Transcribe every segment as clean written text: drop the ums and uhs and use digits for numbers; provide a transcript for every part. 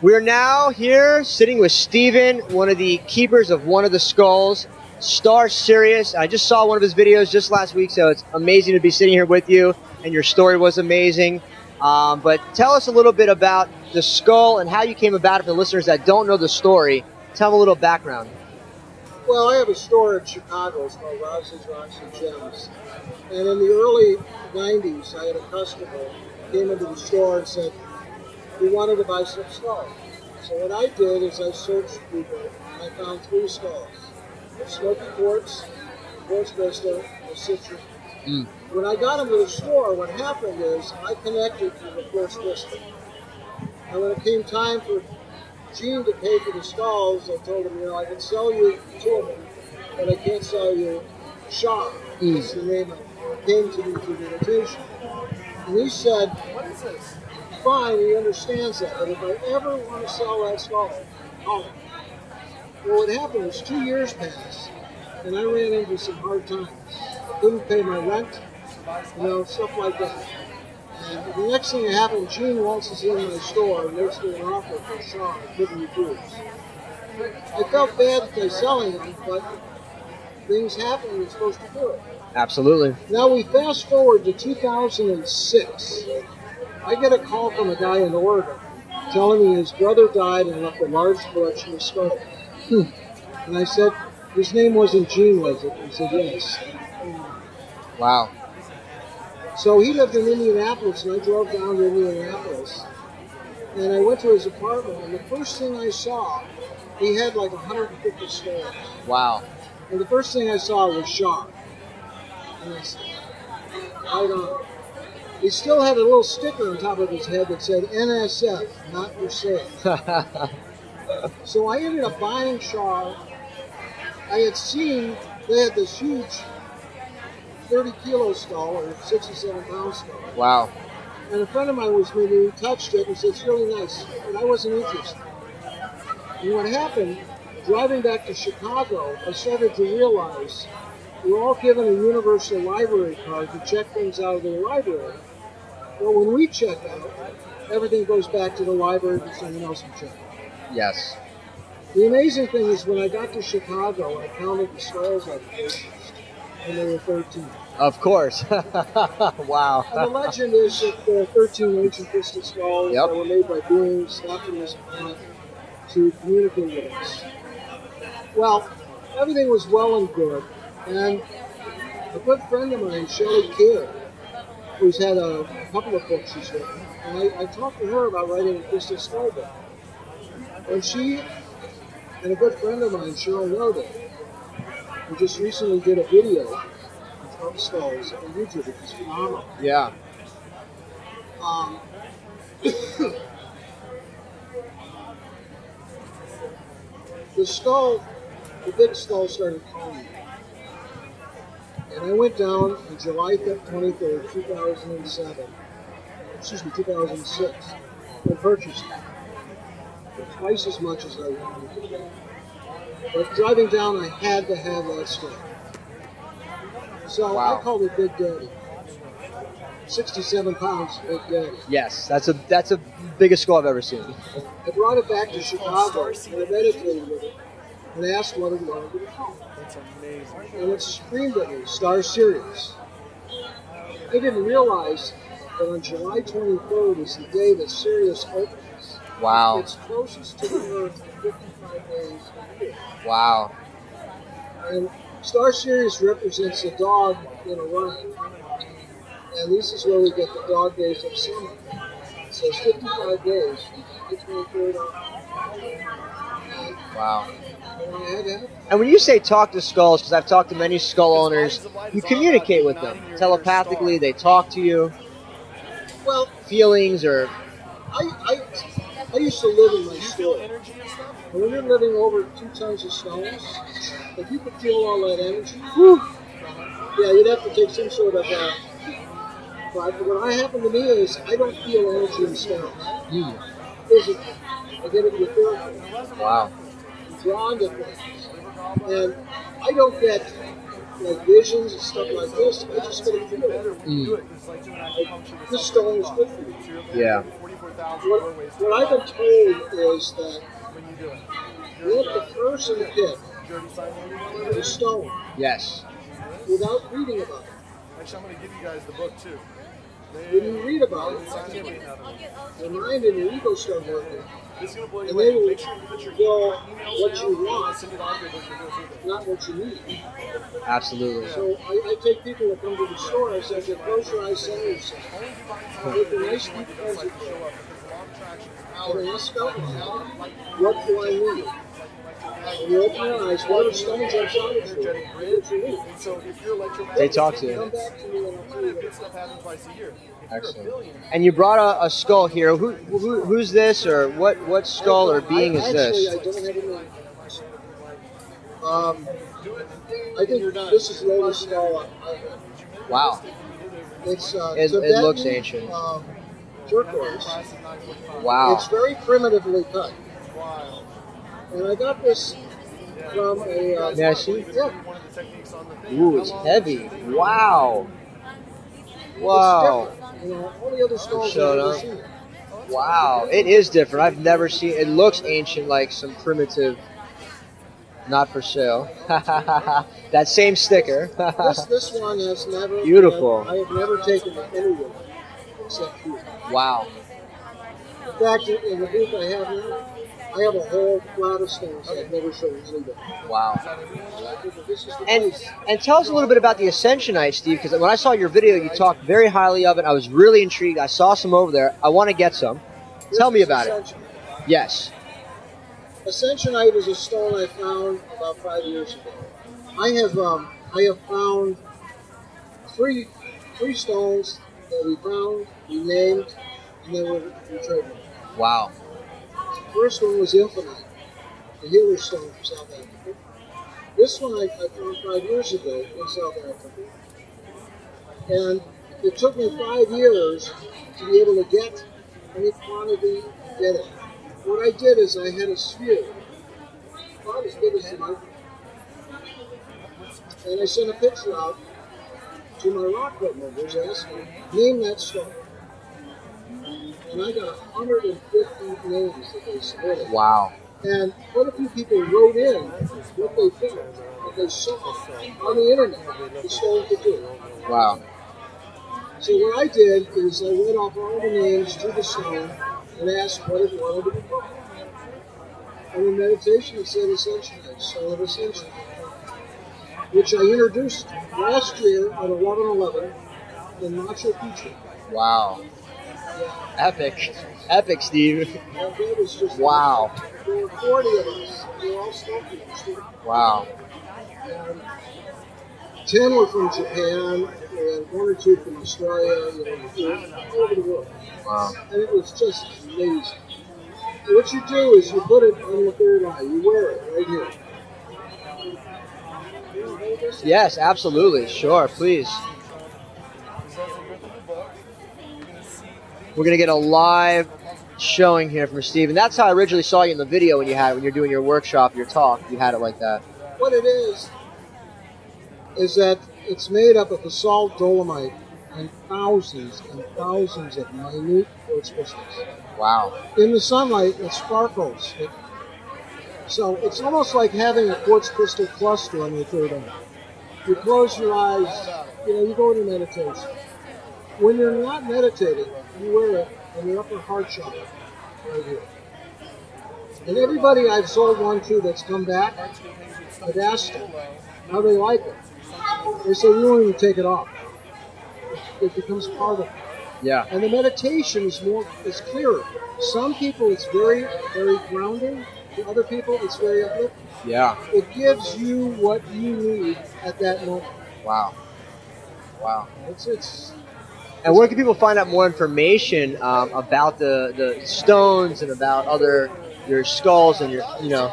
We're now here sitting with Steven, one of the keepers of one of the skulls, Star Sirius. I just saw one of his videos just last week, so it's amazing to be sitting here with you, and your story was amazing. But tell us a little bit about the skull and how you came about it for the listeners that don't know the story. Tell them a little background. Well, I have a store in Chicago. It's called Rosley's Rocks and Gems. And in the early 90s, I had a customer who came into the store and said, we wanted to buy some skulls. So what I did is I searched Google and I found 3 skulls. Smoky quartz, quartz crystal, and citrus. When I got them to the store, what happened is I connected to the quartz crystal. And when it came time for Gene to pay for the skulls, I told him, I can sell you 2 of them, but I can't sell you Shaw. That's the name I came to me through the invitation. And he said, fine, he understands that, but if I ever want to sell that skull, call him. Well, what happened was 2 years passed, and I ran into some hard times. I couldn't pay my rent, stuff like that. And the next thing that happened, Gene waltzes in my store and makes me an offer for Shaw. I couldn't refuse. I felt bad by selling them, but things happen and you're supposed to do it. Absolutely. Now we fast forward to 2006. I get a call from a guy in Oregon telling me his brother died and left a large collection of skulls. And I said, his name wasn't Gene, was it? He said, yes. Wow. So he lived in Indianapolis, and I drove down to Indianapolis. And I went to his apartment, and the first thing I saw, he had like 150 skulls. Wow. And the first thing I saw was Shaw. And I said, right on. He still had a little sticker on top of his head that said NSF, not for sale. So I ended up buying Shaw. I had seen they had this huge 30-kilo skull or 67-pound skull. Wow. And a friend of mine was with me, he touched it and said, it's really nice. But I wasn't interested. And what happened, driving back to Chicago, I started to realize we're all given a universal library card to check things out of the library. Well, when we check out, everything goes back to the library and someone else can check out. Yes. The amazing thing is when I got to Chicago, I counted the skulls I purchased, and there were 13. Of course. Wow. And the legend is that there are 13 ancient crystal skulls that were made by beings not from this planet to communicate with us. Well, everything was well and good, and a good friend of mine, Shelley Kidd, who's had a couple of books she's written, and I talked to her about writing a crystal skull book. And she and a good friend of mine, Cheryl Roden, who just recently did a video of skulls on YouTube, which is phenomenal. Yeah. The big skull started calling me. And I went down on July 23rd, 2006, and purchased it for twice as much as I wanted to pay. But driving down, I had to have that skull. So I called it Big Daddy. 67 pounds, Big Daddy. Yes, that's the biggest skull I've ever seen. I brought it back to Chicago and I meditated with it and asked what it wanted to be called. That's amazing. And it screamed at me, Star Sirius. I didn't realize that on July 23rd is the day that Sirius opens. Wow. It's closest to the Earth for 55 days a year. Wow. And Star Sirius represents a dog in a rhyme. And this is where we get the dog days of summer. So it's 55 days, the 23rd Wow. on. And when you say talk to skulls, because I've talked to many skull owners, you communicate with them telepathically. They talk to you. Well, feelings or. I used to live in my store. And when you're living over 2 tons of stones, if you could feel all that energy, yeah, you'd have to take some sort of. But what happened to me is I don't feel energy in stones. Physically, I get it etherical. Wow. I'm drawn to things, and I don't get like visions and stuff like this. I just get a feel. Like, this stone is good for you. Yeah. what I've been told is that let the person pick the stone. Yes. Without reading about it. Actually, I'm going to give you guys the book too. When you read about it, your mind and your ego start working. And they will go what you want, not what you need. Absolutely. So I take people that come to the store, I say, close your eyes, center yourself. Make a nice deep cleansing prayer. And ask out loud, what do I need? And you open your eyes, whatever stones are out of you, They talk to you. come back to me and I'll tell you Good stuff happens twice a year. Excellent. And you brought a skull here. Who's this, or what skull or being is this? Actually, I don't have a name. I think this is the oldest skull I have. Wow. It's It Tibetan, looks ancient. turquoise. Wow. It's very primitively cut. And I got this from a... May I see? Yeah. Ooh, it's heavy. Wow. Wow. It's different. You know, all the other skulls I've Showed ever up. seen. Wow. It is different. I've never seen it. Looks ancient, like some primitive. Not for sale. That same sticker. This one has never... Beautiful. I have never taken it anywhere except here. Wow. In fact, in the booth I have now, I have a whole cloud of stones I've never shown anybody. Wow. This is the And place. and tell us a little bit about the Ascensionite, Steve, because when I saw your video, you talked very highly of it. I was really intrigued. I saw some over there. I want to get some. Tell me about it. Ascensionite. Yes. Ascensionite is a stone I found about 5 years ago. I have found three stones that we found, we named, and then we traded. Wow. The first one was Infinite, the healer stone from South Africa. This one I found 5 years ago in South Africa. And it took me 5 years to be able to get any quantity to get it. What I did is I had a sphere, about as big as the microphone. And I sent a picture out to my rock club members asking, name that stone. And I got 150 names that they submitted. Wow. And quite a few people wrote in what they found, what they saw on the internet, the stone could do. Wow. So what I did is I read off all the names to the stone and asked what it wanted to be called. And in meditation it said Ascensionite, Stone of Ascension, which I introduced last year at 11/11 in Machu Picchu. Wow. Epic. Epic, Steve. And that was just Wow. there were 40 of us. They were all stone people. Wow. And 10 were from Japan, and 1 or 2 from Australia, all over the world. Wow. And it was just amazing. And what you do is you put it on your third eye. You wear it right here. You know, hold this. Yes, absolutely. Sure, please. We're gonna get a live showing here from Steve, and that's how I originally saw you in the video when you're doing your workshop, your talk. You had it like that. What it is that it's made up of basalt dolomite and thousands of minute quartz crystals. Wow. In the sunlight, it sparkles. So it's almost like having a quartz crystal cluster on your third eye. You close your eyes, you go into meditation. When you're not meditating, you wear it in your upper heart chakra, right here. And everybody I've sold one to that's come back, I've asked them how they like it. They say, you don't even take it off. It becomes part of it. Yeah. And the meditation is clearer. Some people it's very, very grounding. To other people it's very uplifting. Yeah. It gives you what you need at that moment. Wow. Wow. It's And where can people find out more information about the stones and about your skulls and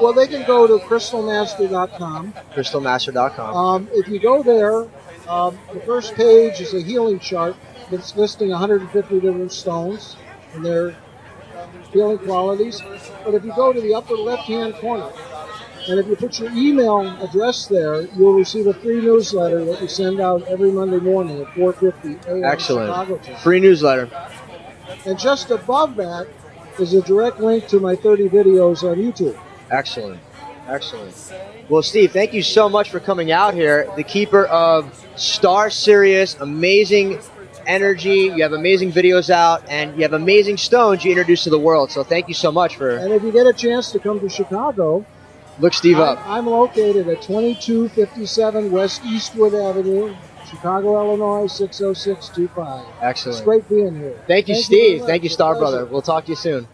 Well, they can go to crystalmaster.com. crystalmaster.com. If you go there, the first page is a healing chart that's listing 150 different stones and their healing qualities. But if you go to the upper left-hand corner, and if you put your email address there, you'll receive a free newsletter that we send out every Monday morning at 4:50 a.m. Excellent. Chicago time. Free newsletter. And just above that is a direct link to my 30 videos on YouTube. Excellent. Excellent. Well, Steve, thank you so much for coming out here. The keeper of Star Sirius, amazing energy. You have amazing videos out, and you have amazing stones you introduce to the world. So thank you so much for... And if you get a chance to come to Chicago, look Steve up. I'm located at 2257 West Eastwood Avenue, Chicago, Illinois, 60625. Excellent. It's great being here. Thank you, very Steve. much. Thank you, It's a Star pleasure. Brother. We'll talk to you soon.